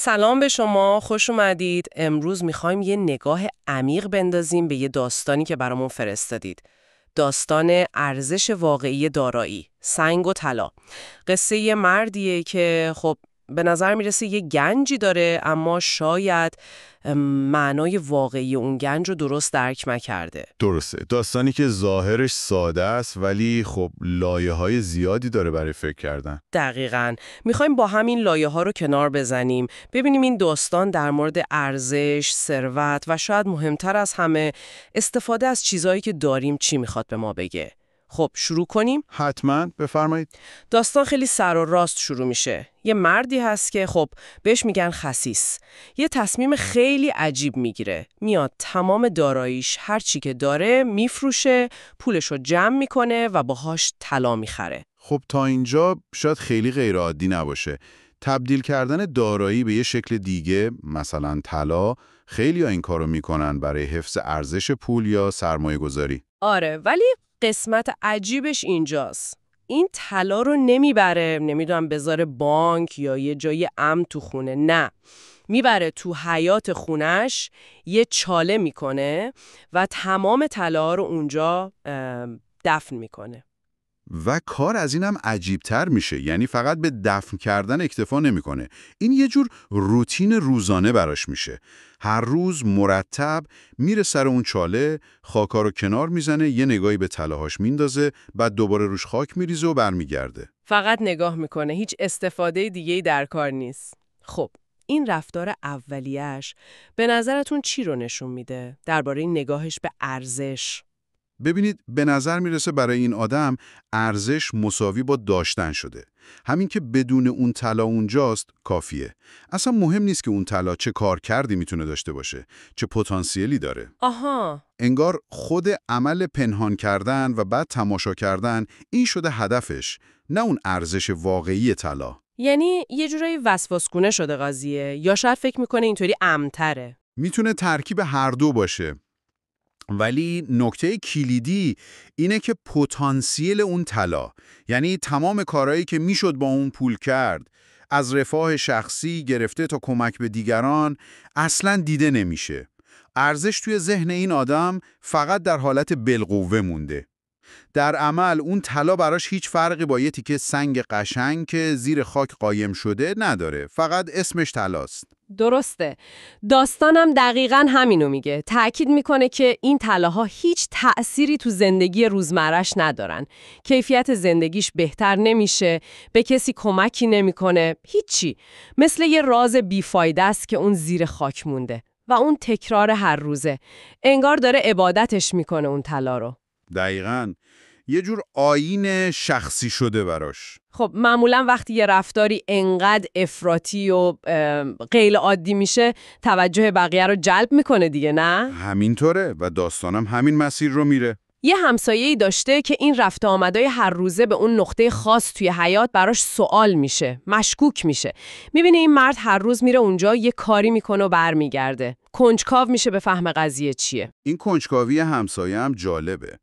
سلام به شما، خوش اومدید. امروز میخوایم یه نگاه عمیق بندازیم به یه داستانی که برامون فرستادید. داستان ارزش واقعی دارایی، سنگ و طلا. قصه یه مردیه که خب به نظر میرسه یه گنجی داره، اما شاید معنای واقعی اون گنج رو درست درک نکرده. درسته. داستانی که ظاهرش ساده است ولی خب لایه‌های زیادی داره برای فکر کردن. دقیقاً. میخوایم با همین لایه‌ها رو کنار بزنیم، ببینیم این داستان در مورد ارزش، ثروت و شاید مهمتر از همه استفاده از چیزایی که داریم چی میخواد به ما بگه. خب شروع کنیم؟ حتما بفرمایید. داستان خیلی سر و راست شروع میشه. یه مردی هست که خب بهش میگن خسیس. یه تصمیم خیلی عجیب میگیره. میاد تمام داراییش، هر چی که داره میفروشه، پولشو جمع میکنه و باهاش طلا میخره. خب تا اینجا شاید خیلی غیر عادی نباشه. تبدیل کردن دارایی به یه شکل دیگه، مثلا طلا، خیلی‌ها این کارو میکنن برای حفظ ارزش پول یا سرمایه‌گذاری. آره، ولی قسمت عجیبش اینجاست. این طلا رو نمیبره، نمیدونم بذاره بانک یا یه جای امن تو خونه، نه. میبره تو حیاط خونش، یه چاله میکنه و تمام طلا رو اونجا دفن میکنه. و کار از اینم عجیب‌تر میشه، یعنی فقط به دفن کردن اکتفا نمیکنه. این یه جور روتین روزانه براش میشه. هر روز مرتب میره سر اون چاله، خاکا رو کنار میزنه، یه نگاهی به طلاهاش میندازه، بعد دوباره روش خاک میریزه و برمیگرده. فقط نگاه میکنه، هیچ استفاده دیگه‌ای در کار نیست. خب این رفتار اولیه‌اش به نظرتون چی رو نشون میده درباره این نگاهش به ارزش؟ ببینید، به نظر میرسه برای این آدم ارزش مساوی با داشتن شده. همین که بدون اون طلا اونجاست کافیه. اصلا مهم نیست که اون طلا چه کار کردی میتونه داشته باشه، چه پتانسیلی داره. آها. انگار خود عمل پنهان کردن و بعد تماشا کردن این شده هدفش، نه اون ارزش واقعی طلا. یعنی یه جورایی وسواسگونه شده قضیه، یا شاید فکر میکنه اینطوری امن‌تره. میتونه ترکیب هر دو باشه. ولی نکته کلیدی اینه که پتانسیل اون طلا، یعنی تمام کارهایی که میشد با اون پول کرد، از رفاه شخصی گرفته تا کمک به دیگران، اصلاً دیده نمیشه. ارزش توی ذهن این آدم فقط در حالت بالقوه مونده. در عمل اون طلا براش هیچ فرقی با یه تیکه سنگ قشنگ که زیر خاک قایم شده نداره، فقط اسمش طلاست. درسته. داستانم دقیقاً همینو میگه. تأکید میکنه که این طلاها هیچ تأثیری تو زندگی روزمرش ندارن. کیفیت زندگیش بهتر نمیشه، به کسی کمکی نمیکنه، هیچی. مثل یه راز بیفایده است که اون زیر خاک مونده و اون تکرار هر روزه. انگار داره عبادتش میکنه اون طلا رو. دقیقاً. یه جور آیین شخصی شده براش. خب معمولا وقتی یه رفتاری انقدر افراطی و غیر عادی میشه، توجه بقیه رو جلب میکنه دیگه، نه؟ همینطوره و داستانم همین مسیر رو میره. یه همسایه‌ای داشته که این رفت آمدای هر روزه به اون نقطه خاص توی حیاط براش سوال میشه، مشکوک میشه. میبینه این مرد هر روز میره اونجا یه کاری میکنه و برمیگرده. کنجکاو میشه به فهم قضیه چیه. این کنجکاوی همسایه هم جالبه.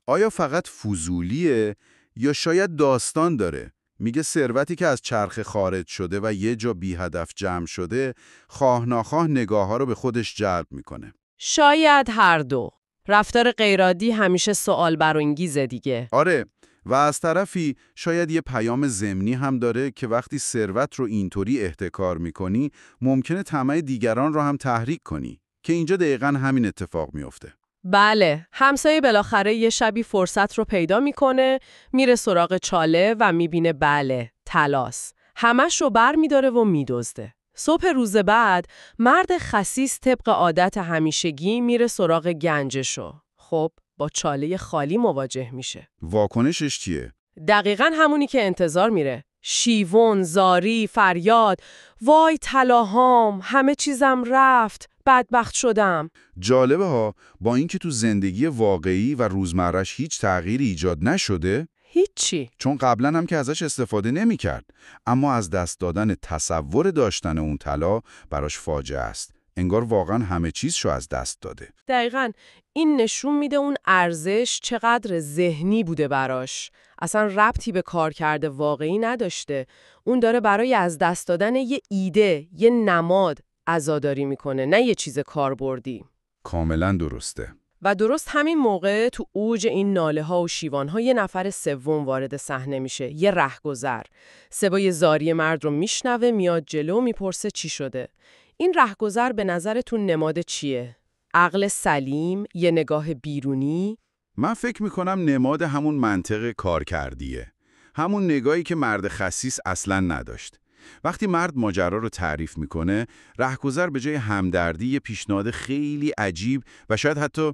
آیا فقط فضولیه یا شاید داستان داره؟ میگه ثروتی که از چرخه خارج شده و یه جا بی هدف جمع شده، خواه ناخواه نگاه‌ها رو به خودش جلب میکنه. شاید هر دو. رفتار غیرعادی همیشه سوال برانگیزه دیگه. آره، و از طرفی شاید یه پیام ضمنی هم داره که وقتی ثروت رو اینطوری احتکار میکنی، ممکنه طمع دیگران رو هم تحریک کنی، که اینجا دقیقاً همین اتفاق میفته. بله، همسایه بالاخره یه شبی فرصت رو پیدا میکنه، میره سراغ چاله و میبینه بله، طلاست. همش رو بر میداره و میدزده. صبح روز بعد، مرد خسیس طبق عادت همیشگی میره سراغ گنجشو. خب، با چاله خالی مواجه میشه. واکنشش چیه؟ دقیقاً همونی که انتظار میره. شیون، زاری، فریاد، وای طلاهام، همه چیزم رفت، بدبخت شدم. جالبه ها، با اینکه تو زندگی واقعی و روزمرش هیچ تغییری ایجاد نشده، هیچی. چون قبلا هم که ازش استفاده نمی کرد، اما از دست دادن تصور داشتن اون طلا براش فاجعه است. انگار واقعا همه چیزشو از دست داده. دقیقاً. این نشون میده اون ارزش چقدر ذهنی بوده براش. اصلا ربطی به کارکرد واقعی نداشته. اون داره برای از دست دادن یه ایده، یه نماد عزاداری میکنه، نه یه چیز کاربردی. کاملا درسته. و درست همین موقع تو اوج این ناله ها و شیوان ها یه نفر سوم وارد صحنه میشه، یه رهگذر. صدای زاری مرد رو میشنوه، میاد جلو، میپرسه چی شده. این رهگذر به نظرتون نماد چیه؟ عقل سلیم، یه نگاه بیرونی؟ من فکر میکنم نماد همون منطق کارکردیه. همون نگاهی که مرد خسیس اصلاً نداشت. وقتی مرد ماجرا رو تعریف میکنه، رهگذر به جای همدردی یه پیشنهاد خیلی عجیب و شاید حتی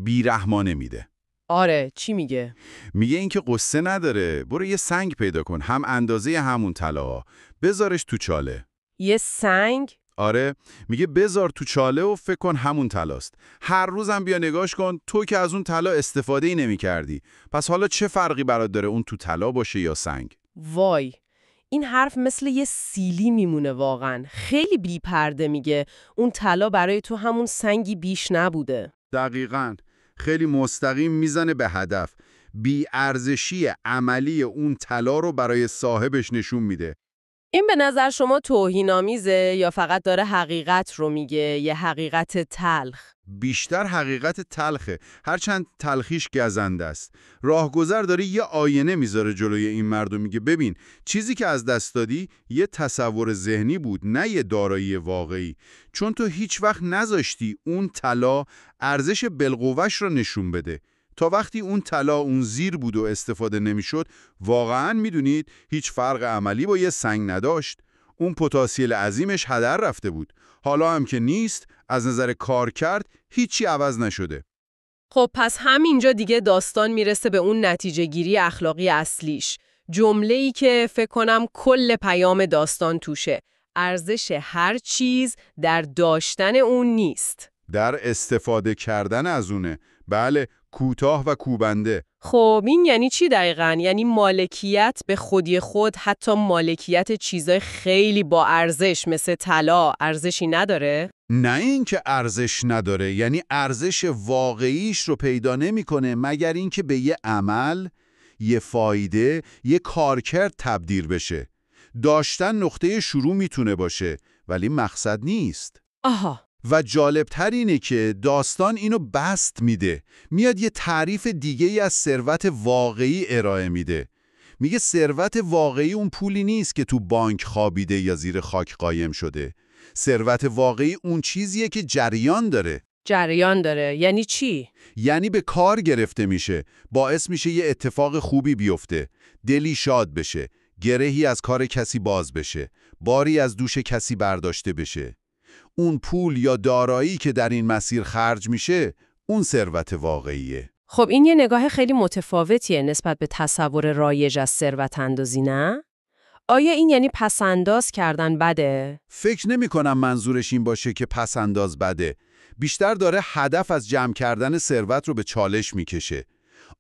بیرحمانه میده. آره، چی میگه؟ میگه اینکه قصه نداره، برو یه سنگ پیدا کن، هم اندازه همون طلا، بذارش تو چاله. یه سنگ؟ آره، میگه بذار تو چاله و فکر کن همون طلاست. هر روزم بیا نگاش کن، تو که از اون طلا استفاده‌ای نمی‌کردی. پس حالا چه فرقی برات داره اون تو طلا باشه یا سنگ؟ وای، این حرف مثل یه سیلی میمونه واقعا. خیلی بی‌پرده میگه اون طلا برای تو همون سنگی بیش نبوده. دقیقاً. خیلی مستقیم میزنه به هدف. بی‌ارزشی عملی اون طلا رو برای صاحبش نشون میده. این به نظر شما توهین‌آمیزه یا فقط داره حقیقت رو میگه، یه حقیقت تلخ؟ بیشتر حقیقت تلخه، هرچند تلخیش گزنده است. راهگذر داره یه آینه میذاره جلوی این مرد و میگه ببین، چیزی که از دست دادی یه تصور ذهنی بود، نه یه دارایی واقعی. چون تو هیچ وقت نذاشتی اون طلا ارزش بالقوه‌اش رو نشون بده. تا وقتی اون طلا اون زیر بود و استفاده نمیشد، واقعاً میدونید هیچ فرق عملی با یه سنگ نداشت. اون پتانسیل عظیمش هدر رفته بود. حالا هم که نیست، از نظر کارکرد هیچی عوض نشده. خب پس همینجا دیگه داستان میرسه به اون نتیجه گیری اخلاقی اصلیش. جمله‌ای که فکر کنم کل پیام داستان توشه. ارزش هر چیز در داشتن اون نیست، در استفاده کردن از اونه. بله، کوتاه و کوبنده. خب این یعنی چی دقیقاً؟ یعنی مالکیت به خودی خود، حتی مالکیت چیزای خیلی با ارزش مثل طلا، ارزشی نداره؟ نه اینکه ارزش نداره، یعنی ارزش واقعیش رو پیدا نمی‌کنه مگر اینکه به یه عمل، یه فایده، یه کارکرد تبدیل بشه. داشتن نقطه شروع میتونه باشه، ولی مقصد نیست. آها. و جالبتر اینه که داستان اینو بست میده. میاد یه تعریف دیگه از ثروت واقعی ارائه میده. میگه ثروت واقعی اون پولی نیست که تو بانک خوابیده یا زیر خاک قایم شده. ثروت واقعی اون چیزیه که جریان داره. جریان داره یعنی چی؟ یعنی به کار گرفته میشه، باعث میشه یه اتفاق خوبی بیفته، دلی شاد بشه، گرهی از کار کسی باز بشه، باری از دوش کسی برداشته بشه. اون پول یا دارایی که در این مسیر خرج میشه، اون ثروت واقعیه. خب این یه نگاه خیلی متفاوتیه نسبت به تصور رایج از ثروت اندازی، نه؟ آیا این یعنی پس‌انداز کردن بده؟ فکر نمی کنم منظورش این باشه که پس‌انداز بده. بیشتر داره هدف از جمع کردن ثروت رو به چالش میکشه.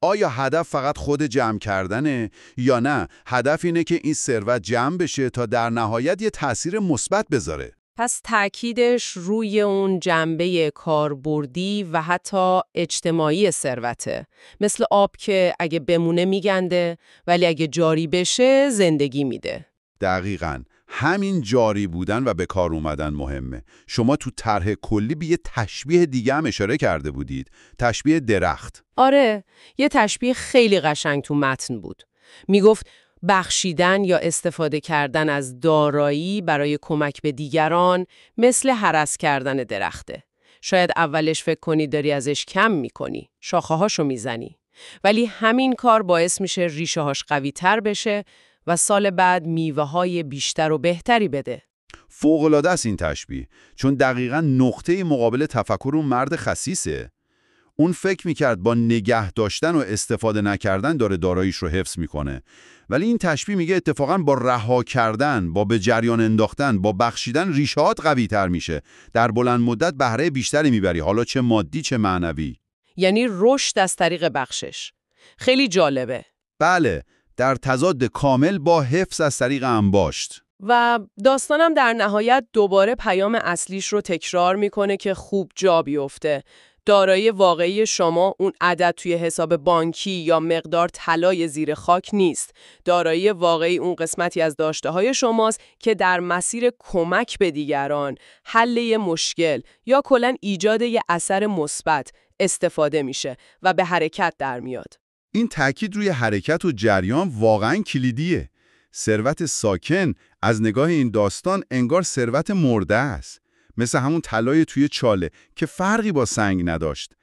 آیا هدف فقط خود جمع کردنه یا نه هدف اینه که این ثروت جمع بشه تا در نهایت یه تأثیر مثبت بذاره؟ پس تأکیدش روی اون جنبه کاربردی و حتی اجتماعی ثروته. مثل آب که اگه بمونه میگنده ولی اگه جاری بشه زندگی میده. دقیقاً. همین جاری بودن و به کار اومدن مهمه. شما تو طرح کلی به یه تشبیه دیگه هم اشاره کرده بودید. تشبیه درخت. آره، یه تشبیه خیلی قشنگ تو متن بود. میگفت بخشیدن یا استفاده کردن از دارایی برای کمک به دیگران مثل هرس کردن درخته. شاید اولش فکر کنی داری ازش کم میکنی، شاخه هاشو میزنی. ولی همین کار باعث میشه ریشه هاش قوی تر بشه و سال بعد میوه های بیشتر و بهتری بده. فوق‌العاده است این تشبیه، چون دقیقاً نقطه مقابل تفکر اون مرد خسیسه. اون فکر میکرد با نگه داشتن و استفاده نکردن داره داراییش رو حفظ میکنه. ولی این تشبیه میگه اتفاقاً با رها کردن، با به جریان انداختن، با بخشیدن ریشه‌هات قوی تر میشه. در بلند مدت بهره بیشتری میبری، حالا چه مادی چه معنوی. یعنی رشد از طریق بخشش. خیلی جالبه. بله، در تضاد کامل با حفظ از طریق انباشت. و داستانم در نهایت دوباره پیام اصلیش رو تکرار میکنه که خوب جا بیفته. دارایی واقعی شما اون عدد توی حساب بانکی یا مقدار طلای زیر خاک نیست. دارایی واقعی اون قسمتی از داشته‌های شماست که در مسیر کمک به دیگران، حل یه مشکل یا کلاً ایجاد یه اثر مثبت استفاده میشه و به حرکت در میاد. این تأکید روی حرکت و جریان واقعاً کلیدیه. ثروت ساکن از نگاه این داستان انگار ثروت مرده است. مثل همون طلای توی چاله که فرقی با سنگ نداشت.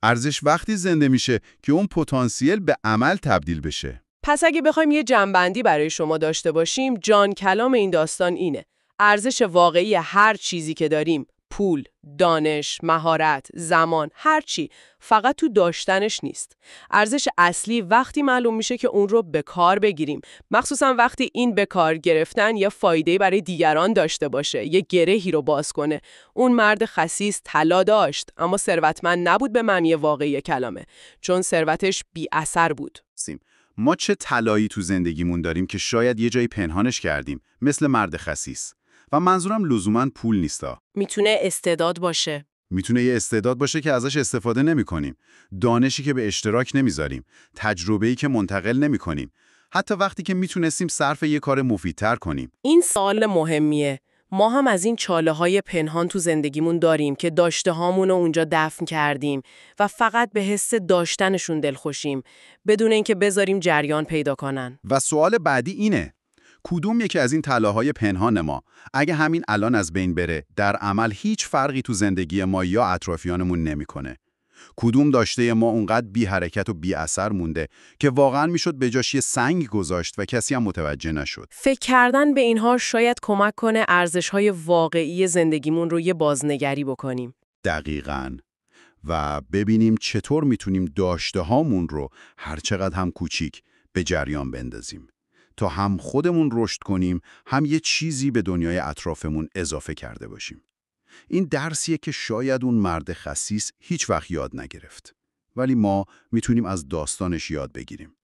ارزش وقتی زنده میشه که اون پتانسیل به عمل تبدیل بشه. پس اگه بخوایم یه جمع‌بندی برای شما داشته باشیم، جان کلام این داستان اینه: ارزش واقعی هر چیزی که داریم، پول، دانش، مهارت، زمان، هر چی، فقط تو داشتنش نیست. ارزش اصلی وقتی معلوم میشه که اون رو به کار بگیریم، مخصوصا وقتی این به کار گرفتن یه فایده برای دیگران داشته باشه، یه گرهی رو باز کنه. اون مرد خسیس طلا داشت، اما ثروتمند نبود به معنی واقعی کلمه، چون ثروتش بی اثر بود. ما چه طلایی تو زندگیمون داریم که شاید یه جایی پنهانش کردیم، مثل مرد خسیس. و منظورم لزوماً پول نیستا. میتونه استعداد باشه. میتونه یه استعداد باشه که ازش استفاده نمی‌کنیم، دانشی که به اشتراک نمیذاریم، تجربه‌ای که منتقل نمی‌کنیم، حتی وقتی که میتونستیم صرف یه کار مفیدتر کنیم. این سوال مهمیه. ما هم از این چاله‌های پنهان تو زندگیمون داریم که داشته هامون رو اونجا دفن کردیم و فقط به حس داشتنشون دلخوشیم، بدون اینکه بذاریم جریان پیدا کنن. و سوال بعدی اینه: کدوم یکی از این طلاهای پنهان ما، اگه همین الان از بین بره، در عمل هیچ فرقی تو زندگی ما یا اطرافیانمون نمیکنه؟ کدوم داشته ما اونقدر بی حرکت و بی اثر مونده که واقعاً میشد به جاش یه سنگ گذاشت و کسی هم متوجه نشد؟ فکر کردن به اینها شاید کمک کنه ارزش‌های واقعی زندگیمون رو یه بازنگری بکنیم. دقیقاً. و ببینیم چطور میتونیم داشته هامون رو هر چقدر هم کوچیک به جریان بندازیم تا هم خودمون رشد کنیم، هم یه چیزی به دنیای اطرافمون اضافه کرده باشیم. این درسیه که شاید اون مرد خسیس هیچ وقت یاد نگرفت، ولی ما میتونیم از داستانش یاد بگیریم.